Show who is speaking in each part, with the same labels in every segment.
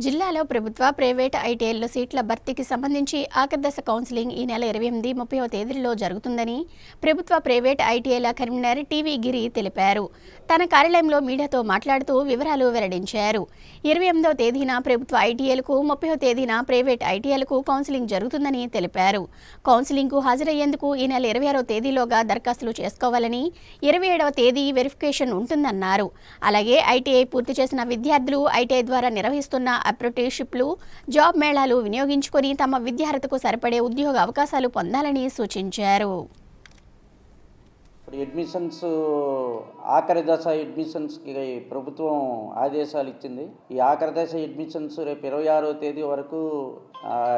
Speaker 1: జిల్లాలో ప్రభుత్వ, ప్రైవేట్ ఐటీఐల్లో సీట్ల భర్తీకి సంబంధించి ఆఖరి దశ కౌన్సిలింగ్ ఈ నెల 28, 30వ తేదీల్లో జరుగుతుందని ప్రభుత్వ, ప్రైవేట్ ఐటీఐల కన్వీనర్ టీవీ గిరి తెలిపారు. తన కార్యాలయంలో మీడియాతో మాట్లాడుతూ వివరాలు వెల్లడించారు. 28వ తేదీన ప్రభుత్వ ఐటీఐలకు, 30వ తేదీన ప్రైవేట్ ఐటీఐలకు కౌన్సిలింగ్ జరుగుతుందని తెలిపారు. కౌన్సిలింగ్కు హాజరయ్యేందుకు ఈ నెల 26వ తేదీలోగా దరఖాస్తులు చేసుకోవాలని, 27వ తేదీ వెరిఫికేషన్ ఉంటుందన్నారు. అలాగే ఐటీఐ పూర్తి చేసిన విద్యార్థులు ఐటీఐ ద్వారా నిర్వహిస్తున్న అప్రెంటిస్‌షిప్లు, జాబ్ మేళాలు వినియోగించుకొని తమ విద్యార్హతకు సరిపడే ఉద్యోగ అవకాశాలు పొందాలని సూచించారు.
Speaker 2: అడ్మిషన్స్ ఆఖరి దశ అడ్మిషన్స్కి ప్రభుత్వం ఆదేశాలు ఇచ్చింది. ఈ ఆఖరి దశ అడ్మిషన్స్ రేపు 26వ తేదీ వరకు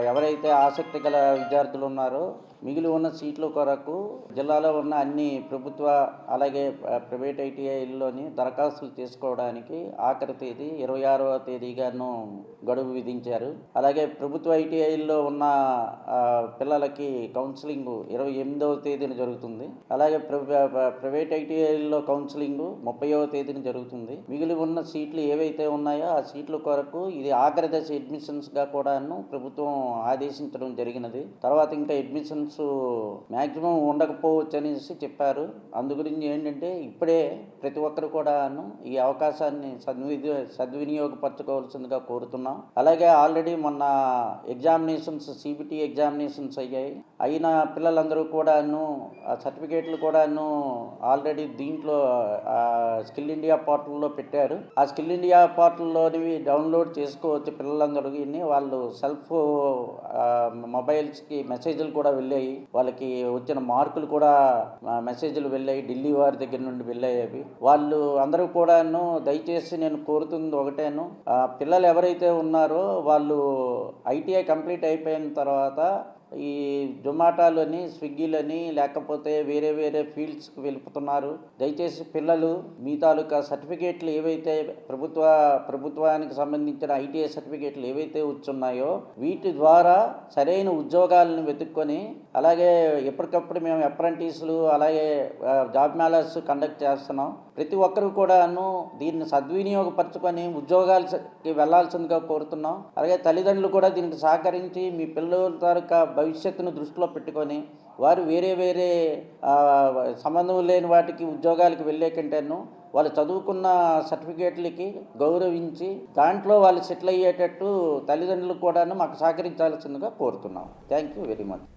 Speaker 2: ఎవరైతే ఆసక్తి గల విద్యార్థులు ఉన్నారో మిగిలి ఉన్న సీట్ల కొరకు జిల్లాలో ఉన్న అన్ని ప్రభుత్వ అలాగే ప్రైవేట్ ఐటీఐల్లోని దరఖాస్తులు చేసుకోవడానికి ఆఖరి తేదీ 26వ తేదీగాను గడువు విధించారు. అలాగే ప్రభుత్వ ఐటీఐల్లో ఉన్న పిల్లలకి కౌన్సిలింగ్ 28వ తేదీన జరుగుతుంది. అలాగే ప్రైవేట్ ఐటీఐల్లో కౌన్సిలింగ్ 30వ తేదీన జరుగుతుంది. మిగిలి ఉన్న సీట్లు ఏవైతే ఉన్నాయో ఆ సీట్ల కొరకు ఇది ఆఖరి దశ అడ్మిషన్స్గా కూడాను ప్రభుత్వం ఆదేశించడం జరిగినది. తర్వాత ఇంకా అడ్మిషన్స్ మ్యాక్సిమం ఉండకపోవచ్చు అనేసి చెప్పారు. అందు గురించి ఏంటంటే ఇప్పుడే ప్రతి ఒక్కరు కూడాను ఈ అవకాశాన్ని సద్వినియోగపరచుకోవాల్సిందిగా కోరుతున్నాం. అలాగే ఆల్రెడీ మొన్న ఎగ్జామినేషన్స్ సిబిటి ఎగ్జామినేషన్స్ అయ్యాయి. అయిన పిల్లలందరూ కూడాను ఆ సర్టిఫికేట్లు కూడాను ఆల్రెడీ దీంట్లో స్కిల్ ఇండియా పోర్టల్లో పెట్టారు. ఆ స్కిల్ ఇండియా పోర్టల్లోనివి డౌన్లోడ్ చేసుకోవచ్చు. పిల్లలందరూ వాళ్ళు సెల్ఫ్ మొబైల్స్కి మెసేజ్లు కూడా వెళ్ళాయి. వాళ్ళకి వచ్చిన మార్కులు కూడా మెసేజ్లు వెళ్ళాయి. ఢిల్లీ వారి దగ్గర నుండి వెళ్ళాయి. అవి వాళ్ళు అందరూ కూడాను దయచేసి నేను కోరుతుంది ఒకటేను, పిల్లలు ఎవరైతే ఉన్నారో వాళ్ళు ఐటీఐ కంప్లీట్ అయిపోయిన తర్వాత ఈ జొమాటోలని, స్విగ్గీలని లేకపోతే వేరే వేరే ఫీల్డ్స్కి వెళుతున్నారు. దయచేసి పిల్లలు మీ తాలూకా సర్టిఫికేట్లు ఏవైతే ప్రభుత్వానికి సంబంధించిన ఐటీఐ సర్టిఫికేట్లు ఏవైతే వచ్చున్నాయో వీటి ద్వారా సరైన ఉద్యోగాలను వెతుక్కొని, అలాగే ఎప్పటికప్పుడు మేము అప్రెంటిస్లు అలాగే జాబ్ మేళాస్ కండక్ట్ చేస్తున్నాం. ప్రతి ఒక్కరు కూడాను దీన్ని సద్వినియోగపరచుకొని ఉద్యోగాలకి వెళ్లాల్సిందిగా కోరుతున్నాం. అలాగే తల్లిదండ్రులు కూడా దీనికి సహకరించి మీ పిల్లల తాలూకా భవిష్యత్తును దృష్టిలో పెట్టుకొని వారు వేరే వేరే సంబంధం లేని వాటికి ఉద్యోగాలకు వెళ్ళే కంటేను వాళ్ళు చదువుకున్న సర్టిఫికేట్లకి గౌరవించి దాంట్లో వాళ్ళు సెటిల్ అయ్యేటట్టు తల్లిదండ్రులు కూడాను మాకు సహకరించాల్సిందిగా కోరుతున్నాం. Thank you very much.